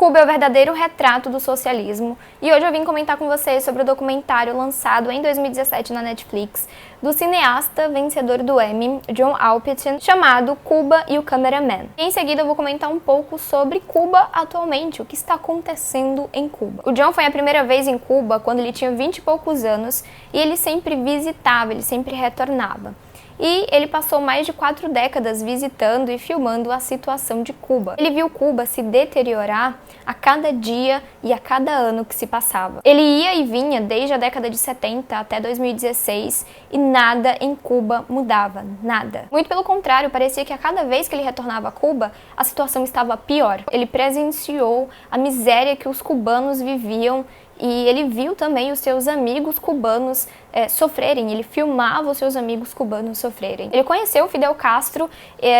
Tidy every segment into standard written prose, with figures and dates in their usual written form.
Cuba é o verdadeiro retrato do socialismo e hoje eu vim comentar com vocês sobre o documentário lançado em 2017 na Netflix do cineasta vencedor do Emmy, John Alpetin, chamado Cuba e o Cameraman. E em seguida eu vou comentar um pouco sobre Cuba atualmente, o que está acontecendo em Cuba. O John foi a primeira vez em Cuba quando ele tinha 20 e poucos anos e ele sempre visitava, ele sempre retornava. E ele passou mais de 4 décadas visitando e filmando a situação de Cuba. Ele viu Cuba se deteriorar a cada dia e a cada ano que se passava. Ele ia e vinha desde a década de 70 até 2016 e nada em Cuba mudava, nada. Muito pelo contrário, parecia que a cada vez que ele retornava a Cuba, a situação estava pior. Ele presenciou a miséria que os cubanos viviam e ele viu também os seus amigos cubanos sofrerem, ele filmava os seus amigos cubanos sofrerem. Ele conheceu o Fidel Castro,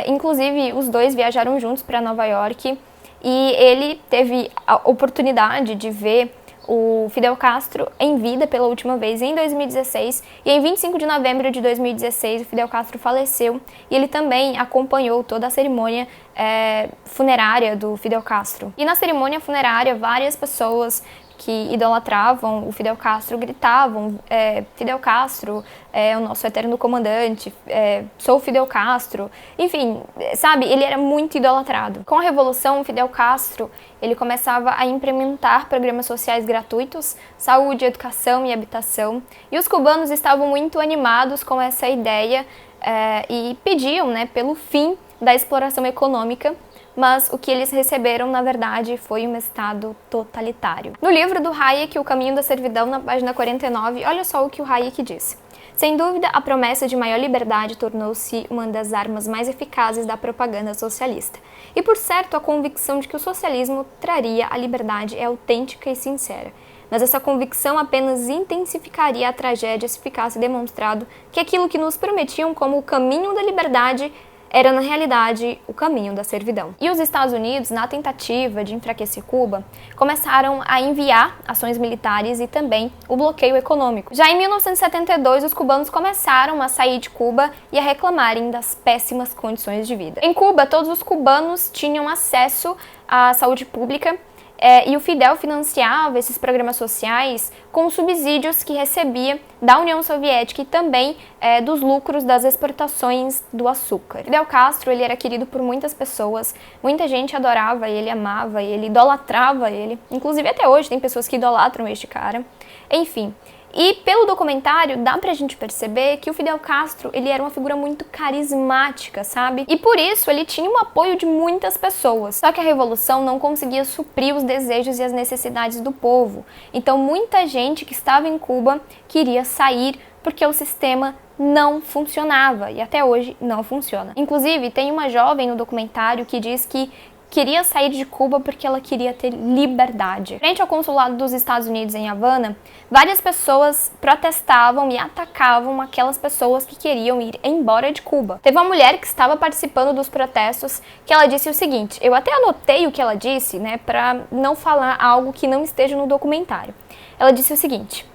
inclusive os dois viajaram juntos para Nova York e ele teve a oportunidade de ver o Fidel Castro em vida pela última vez em 2016 e em 25 de novembro de 2016 o Fidel Castro faleceu e ele também acompanhou toda a cerimônia funerária do Fidel Castro. E na cerimônia funerária várias pessoas que idolatravam o Fidel Castro gritavam: Fidel Castro é o nosso eterno comandante, sou Fidel Castro. Enfim, sabe, ele era muito idolatrado. Com a Revolução, o Fidel Castro ele começava a implementar programas sociais gratuitos, saúde, educação e habitação. E os cubanos estavam muito animados com essa ideia e pediam, pelo fim da exploração econômica. Mas o que eles receberam, na verdade, foi um Estado totalitário. No livro do Hayek, O Caminho da Servidão, na página 49, olha só o que o Hayek disse. Sem dúvida, a promessa de maior liberdade tornou-se uma das armas mais eficazes da propaganda socialista. E, por certo, a convicção de que o socialismo traria a liberdade é autêntica e sincera. Mas essa convicção apenas intensificaria a tragédia se ficasse demonstrado que aquilo que nos prometiam como o caminho da liberdade era, na realidade, o caminho da servidão. E os Estados Unidos, na tentativa de enfraquecer Cuba, começaram a enviar ações militares e também o bloqueio econômico. Já em 1972, os cubanos começaram a sair de Cuba e a reclamarem das péssimas condições de vida. Em Cuba, todos os cubanos tinham acesso à saúde pública, e o Fidel financiava esses programas sociais com os subsídios que recebia da União Soviética e também dos lucros das exportações do açúcar. Fidel Castro ele era querido por muitas pessoas, muita gente adorava ele, amava ele, idolatrava ele, inclusive até hoje tem pessoas que idolatram este cara. Enfim, e pelo documentário dá pra gente perceber que o Fidel Castro ele era uma figura muito carismática, sabe? E por isso ele tinha o apoio de muitas pessoas. Só que a revolução não conseguia suprir os desejos e as necessidades do povo. Então muita gente que estava em Cuba queria sair porque o sistema não funcionava e até hoje não funciona. Inclusive tem uma jovem no documentário que diz que queria sair de Cuba porque ela queria ter liberdade. Frente ao consulado dos Estados Unidos em Havana, várias pessoas protestavam e atacavam aquelas pessoas que queriam ir embora de Cuba. Teve uma mulher que estava participando dos protestos que ela disse o seguinte, eu até anotei o que ela disse, para não falar algo que não esteja no documentário. Ela disse o seguinte,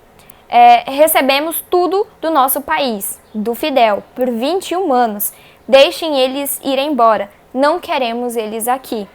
recebemos tudo do nosso país, do Fidel, por 21 anos, deixem eles ir embora. Não queremos eles aqui.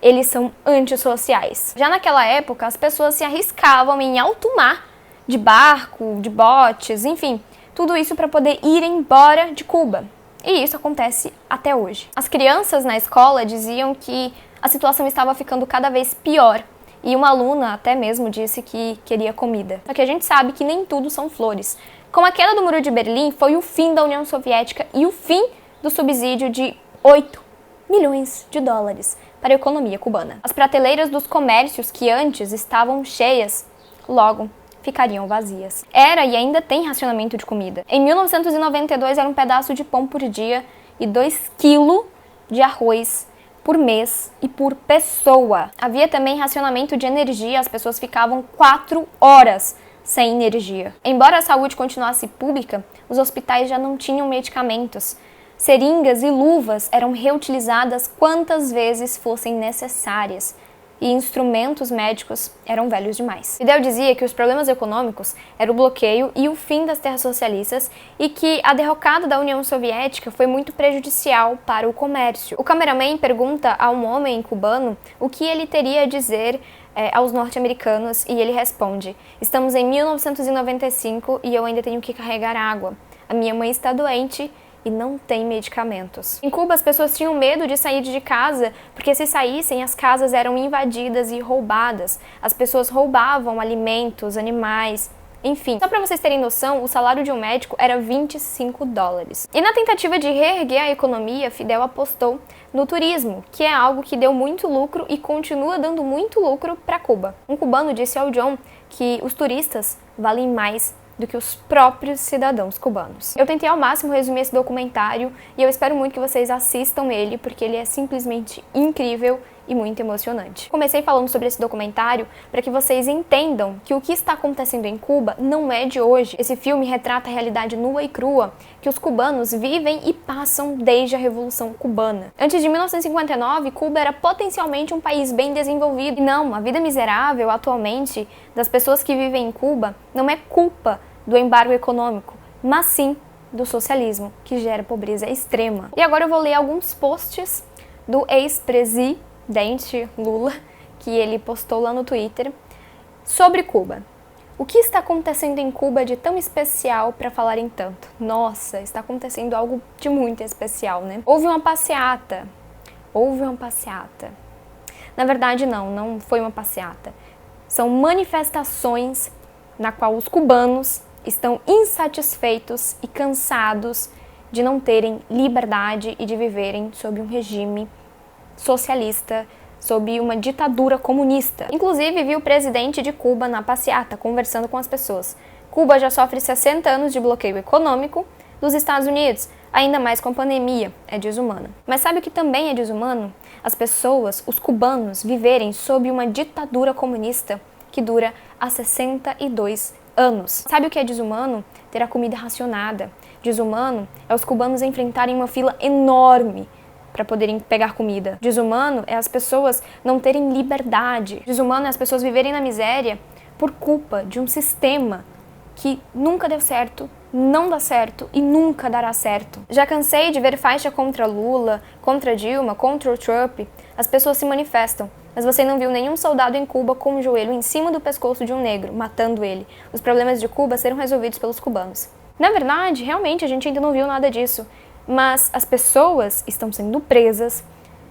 Eles são antissociais. Já naquela época, as pessoas se arriscavam em alto mar, de barco, de botes, enfim, tudo isso para poder ir embora de Cuba. E isso acontece até hoje. As crianças na escola diziam que a situação estava ficando cada vez pior. E uma aluna até mesmo disse que queria comida. Só que a gente sabe que nem tudo são flores. Com a queda do Muro de Berlim, foi o fim da União Soviética e o fim do subsídio de 8 milhões de dólares para a economia cubana. As prateleiras dos comércios que antes estavam cheias, logo ficariam vazias. Era e ainda tem racionamento de comida. Em 1992 era um pedaço de pão por dia e 2 quilos de arroz por mês e por pessoa. Havia também racionamento de energia, as pessoas ficavam 4 horas sem energia. Embora a saúde continuasse pública, os hospitais já não tinham medicamentos. Seringas e luvas eram reutilizadas quantas vezes fossem necessárias. e instrumentos médicos eram velhos demais. Fidel dizia que os problemas econômicos eram o bloqueio e o fim das terras socialistas e que a derrocada da União Soviética foi muito prejudicial para o comércio. O cameraman pergunta a um homem cubano o que ele teria a dizer aos norte-americanos e ele responde: estamos em 1995 e eu ainda tenho que carregar água. A minha mãe está doente e não tem medicamentos. Em Cuba, as pessoas tinham medo de sair de casa, porque se saíssem, as casas eram invadidas e roubadas. As pessoas roubavam alimentos, animais, enfim. Só para vocês terem noção, o salário de um médico era $25. E na tentativa de reerguer a economia, Fidel apostou no turismo, que é algo que deu muito lucro e continua dando muito lucro para Cuba. Um cubano disse ao John que os turistas valem mais do que os próprios cidadãos cubanos. Eu tentei ao máximo resumir esse documentário e eu espero muito que vocês assistam ele, porque ele é simplesmente incrível e muito emocionante. Comecei falando sobre esse documentário para que vocês entendam que o que está acontecendo em Cuba não é de hoje. Esse filme retrata a realidade nua e crua que os cubanos vivem e passam desde a Revolução Cubana. Antes de 1959, Cuba era potencialmente um país bem desenvolvido. E não, a vida miserável atualmente das pessoas que vivem em Cuba não é culpa do embargo econômico, mas sim do socialismo, que gera pobreza extrema. E agora eu vou ler alguns posts do ex-presidente Lula, que ele postou lá no Twitter, sobre Cuba. O que está acontecendo em Cuba de tão especial para falar em tanto? Nossa, está acontecendo algo de muito especial, né? Houve uma passeata. Na verdade, não foi uma passeata. São manifestações na qual os cubanos estão insatisfeitos e cansados de não terem liberdade e de viverem sob um regime socialista, sob uma ditadura comunista. Inclusive, vi o presidente de Cuba na passeata, conversando com as pessoas. Cuba já sofre 60 anos de bloqueio econômico dos Estados Unidos, ainda mais com a pandemia. É desumano. Mas sabe o que também é desumano? As pessoas, os cubanos, viverem sob uma ditadura comunista que dura há 62 anos. Sabe o que é desumano? Ter a comida racionada. Desumano é os cubanos enfrentarem uma fila enorme para poderem pegar comida. Desumano é as pessoas não terem liberdade. Desumano é as pessoas viverem na miséria por culpa de um sistema que nunca deu certo, não dá certo e nunca dará certo. Já cansei de ver faixa contra Lula, contra Dilma, contra o Trump. As pessoas se manifestam, mas você não viu nenhum soldado em Cuba com o joelho em cima do pescoço de um negro, matando ele. Os problemas de Cuba serão resolvidos pelos cubanos. Na verdade, realmente, a gente ainda não viu nada disso. Mas as pessoas estão sendo presas,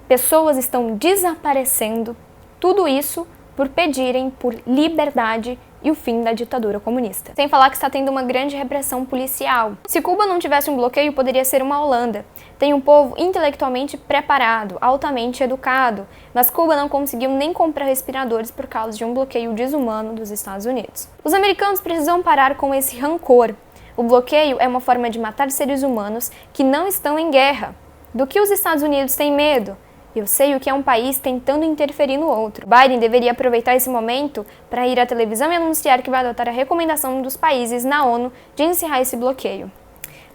pessoas estão desaparecendo, tudo isso por pedirem por liberdade e o fim da ditadura comunista. Sem falar que está tendo uma grande repressão policial. Se Cuba não tivesse um bloqueio, poderia ser uma Holanda. Tem um povo intelectualmente preparado, altamente educado, mas Cuba não conseguiu nem comprar respiradores por causa de um bloqueio desumano dos Estados Unidos. Os americanos precisam parar com esse rancor. O bloqueio é uma forma de matar seres humanos que não estão em guerra. Do que os Estados Unidos têm medo? Eu sei o que é um país tentando interferir no outro. Biden deveria aproveitar esse momento para ir à televisão e anunciar que vai adotar a recomendação dos países na ONU de encerrar esse bloqueio.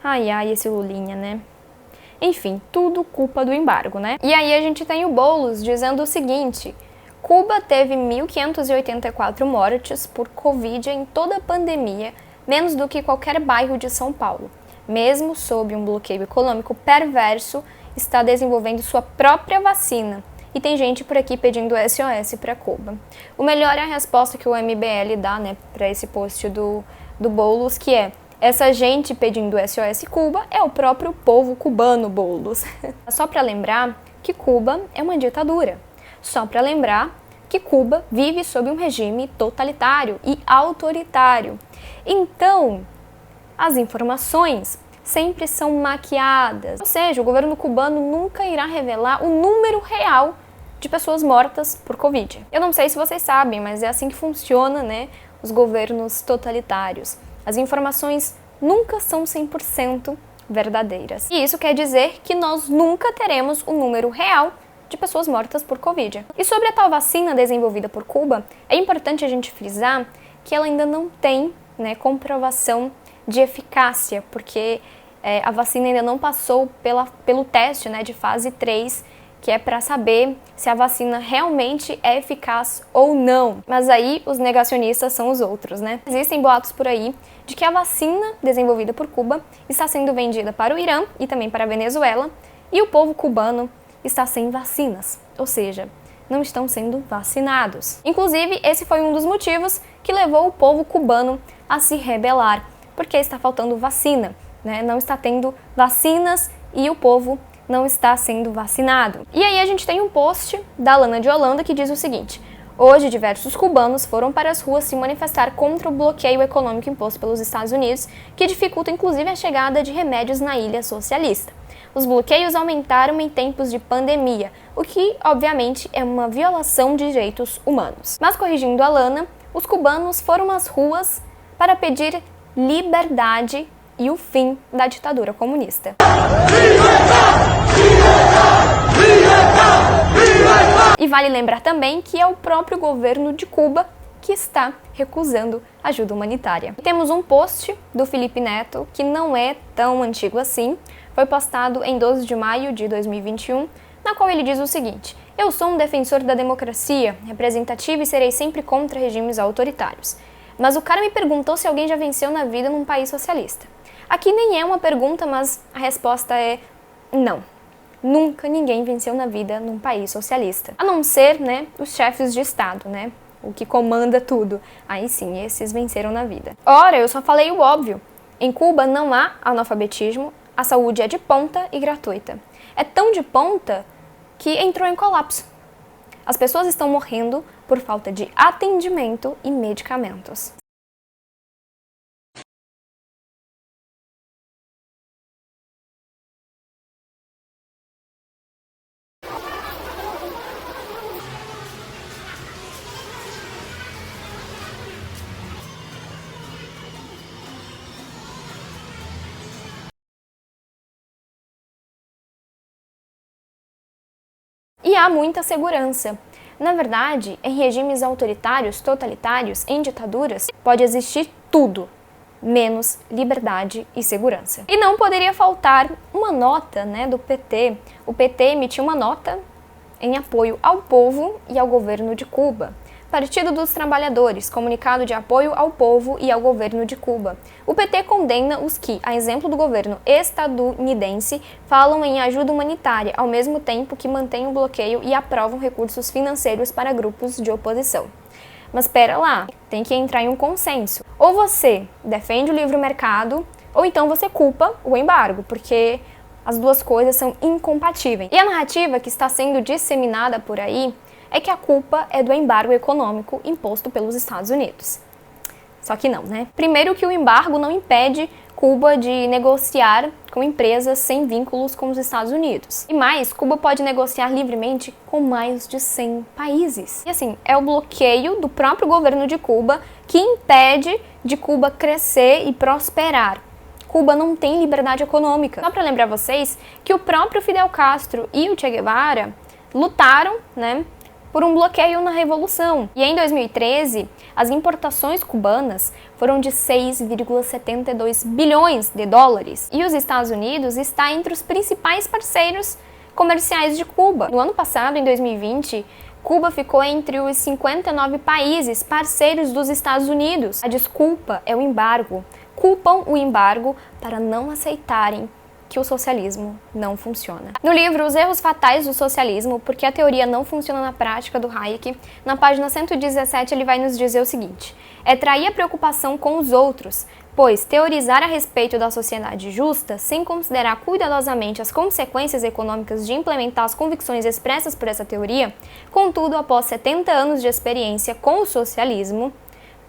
Ai, esse Lulinha, né? Enfim, tudo culpa do embargo, né? E aí a gente tem o Boulos dizendo o seguinte: Cuba teve 1.584 mortes por Covid em toda a pandemia, menos do que qualquer bairro de São Paulo. Mesmo sob um bloqueio econômico perverso, está desenvolvendo sua própria vacina. E tem gente por aqui pedindo SOS para Cuba. O melhor é a resposta que o MBL dá, né, para esse post do Boulos, que é: essa gente pedindo SOS Cuba é o próprio povo cubano, Boulos. Só para lembrar que Cuba é uma ditadura. Só para lembrar que Cuba vive sob um regime totalitário e autoritário. Então, as informações sempre são maquiadas. Ou seja, o governo cubano nunca irá revelar o número real de pessoas mortas por Covid. Eu não sei se vocês sabem, mas é assim que funciona, né, os governos totalitários. As informações nunca são 100% verdadeiras. E isso quer dizer que nós nunca teremos o número real de pessoas mortas por Covid. E sobre a tal vacina desenvolvida por Cuba, é importante a gente frisar que ela ainda não tem, né, comprovação de eficácia, porque a vacina ainda não passou pelo teste, né, de fase 3 que é para saber se a vacina realmente é eficaz ou não. Mas aí os negacionistas são os outros, né? Existem boatos por aí de que a vacina desenvolvida por Cuba está sendo vendida para o Irã e também para a Venezuela, e o povo cubano está sem vacinas, ou seja, não estão sendo vacinados. Inclusive, esse foi um dos motivos que levou o povo cubano a se rebelar, porque está faltando vacina, né? Não está tendo vacinas e o povo não está sendo vacinado. E aí a gente tem um post da Lana de Holanda que diz o seguinte: hoje diversos cubanos foram para as ruas se manifestar contra o bloqueio econômico imposto pelos Estados Unidos, que dificulta inclusive a chegada de remédios na ilha socialista. Os bloqueios aumentaram em tempos de pandemia, o que obviamente é uma violação de direitos humanos. Mas corrigindo a Lana, os cubanos foram às ruas para pedir liberdade e o fim da ditadura comunista. E vale lembrar também que é o próprio governo de Cuba que está recusando ajuda humanitária. E temos um post do Felipe Neto, que não é tão antigo assim, foi postado em 12 de maio de 2021, na qual ele diz o seguinte: eu sou um defensor da democracia representativa e serei sempre contra regimes autoritários. Mas o cara me perguntou se alguém já venceu na vida num país socialista. Aqui nem é uma pergunta, mas a resposta é não. Nunca ninguém venceu na vida num país socialista. A não ser, né, os chefes de Estado, né? O que comanda tudo. Aí sim, esses venceram na vida. Ora, eu só falei o óbvio. Em Cuba não há analfabetismo, a saúde é de ponta e gratuita. É tão de ponta que entrou em colapso. As pessoas estão morrendo por falta de atendimento e medicamentos. E há muita segurança. Na verdade, em regimes autoritários, totalitários, em ditaduras, pode existir tudo, menos liberdade e segurança. E não poderia faltar uma nota, né, do PT. O PT emitiu uma nota em apoio ao povo e ao governo de Cuba. Partido dos Trabalhadores, comunicado de apoio ao povo e ao governo de Cuba. O PT condena os que, a exemplo do governo estadunidense, falam em ajuda humanitária, ao mesmo tempo que mantêm o bloqueio e aprovam recursos financeiros para grupos de oposição. Mas espera lá, tem que entrar em um consenso. Ou você defende o livre mercado, ou então você culpa o embargo, porque as duas coisas são incompatíveis. E a narrativa que está sendo disseminada por aí é que a culpa é do embargo econômico imposto pelos Estados Unidos. Só que não, né? Primeiro que o embargo não impede Cuba de negociar com empresas sem vínculos com os Estados Unidos. E mais, Cuba pode negociar livremente com mais de 100 países. E assim, é o bloqueio do próprio governo de Cuba que impede de Cuba crescer e prosperar. Cuba não tem liberdade econômica. Só para lembrar vocês que o próprio Fidel Castro e o Che Guevara lutaram, né, por um bloqueio na Revolução. E em 2013, as importações cubanas foram de 6,72 bilhões de dólares. E os Estados Unidos está entre os principais parceiros comerciais de Cuba. No ano passado, em 2020, Cuba ficou entre os 59 países parceiros dos Estados Unidos. A desculpa é o embargo. Culpam o embargo para não aceitarem que o socialismo não funciona. No livro Os Erros Fatais do Socialismo, porque a teoria não funciona na prática, do Hayek, na página 117 ele vai nos dizer o seguinte: é trair a preocupação com os outros, pois teorizar a respeito da sociedade justa, sem considerar cuidadosamente as consequências econômicas de implementar as convicções expressas por essa teoria, contudo, após 70 anos de experiência com o socialismo,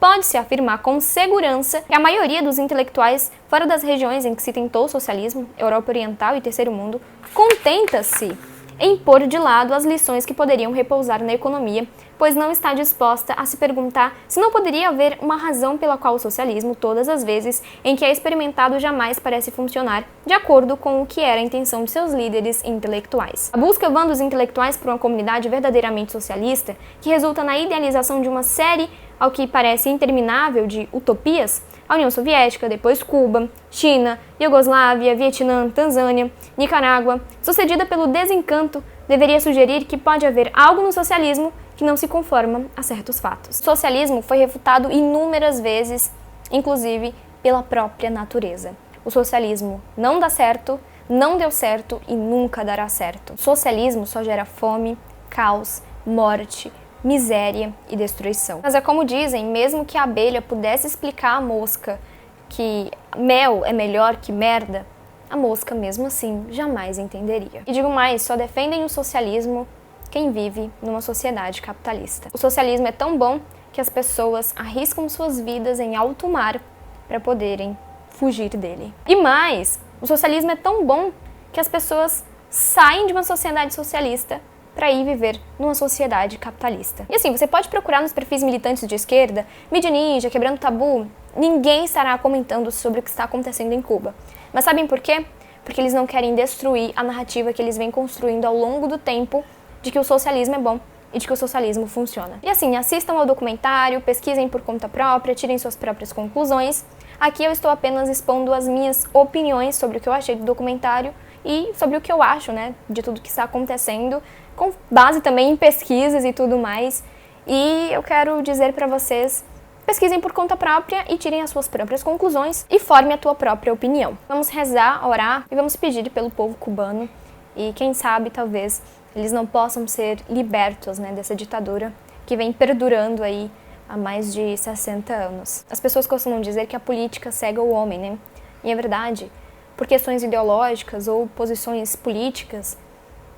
pode-se afirmar com segurança que a maioria dos intelectuais fora das regiões em que se tentou o socialismo, Europa Oriental e Terceiro Mundo, contenta-se em pôr de lado as lições que poderiam repousar na economia, pois não está disposta a se perguntar se não poderia haver uma razão pela qual o socialismo, todas as vezes em que é experimentado, jamais parece funcionar de acordo com o que era a intenção de seus líderes intelectuais. A busca vã dos intelectuais por uma comunidade verdadeiramente socialista, que resulta na idealização de uma série, ao que parece interminável, de utopias, a União Soviética, depois Cuba, China, Iugoslávia, Vietnã, Tanzânia, Nicarágua, sucedida pelo desencanto deveria sugerir que pode haver algo no socialismo que não se conforma a certos fatos. O socialismo foi refutado inúmeras vezes, inclusive pela própria natureza. O socialismo não dá certo, não deu certo e nunca dará certo. O socialismo só gera fome, caos, morte, miséria e destruição. Mas é como dizem, mesmo que a abelha pudesse explicar à mosca que mel é melhor que merda, a mosca mesmo assim jamais entenderia. E digo mais, só defendem o socialismo quem vive numa sociedade capitalista. O socialismo é tão bom que as pessoas arriscam suas vidas em alto mar para poderem fugir dele. E mais, o socialismo é tão bom que as pessoas saem de uma sociedade socialista para ir viver numa sociedade capitalista. E assim, você pode procurar nos perfis militantes de esquerda, mídia ninja, quebrando tabu, ninguém estará comentando sobre o que está acontecendo em Cuba. Mas sabem por quê? Porque eles não querem destruir a narrativa que eles vêm construindo ao longo do tempo de que o socialismo é bom e de que o socialismo funciona. E assim, assistam ao documentário, pesquisem por conta própria, tirem suas próprias conclusões. Aqui eu estou apenas expondo as minhas opiniões sobre o que eu achei do documentário e sobre o que eu acho, né, de tudo que está acontecendo, com base também em pesquisas e tudo mais. E eu quero dizer para vocês, pesquisem por conta própria e tirem as suas próprias conclusões e formem a tua própria opinião. Vamos rezar, orar e vamos pedir pelo povo cubano e quem sabe, talvez, eles não possam ser libertos, né, dessa ditadura que vem perdurando aí há mais de 60 anos. As pessoas costumam dizer que a política cega o homem, né? E é verdade. Por questões ideológicas ou posições políticas,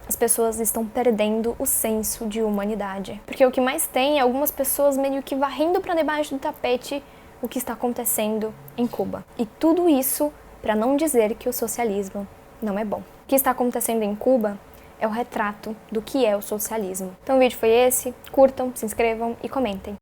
as pessoas estão perdendo o senso de humanidade. Porque o que mais tem é algumas pessoas meio que varrendo para debaixo do tapete o que está acontecendo em Cuba. E tudo isso para não dizer que o socialismo não é bom. O que está acontecendo em Cuba é o retrato do que é o socialismo. Então o vídeo foi esse, curtam, se inscrevam e comentem.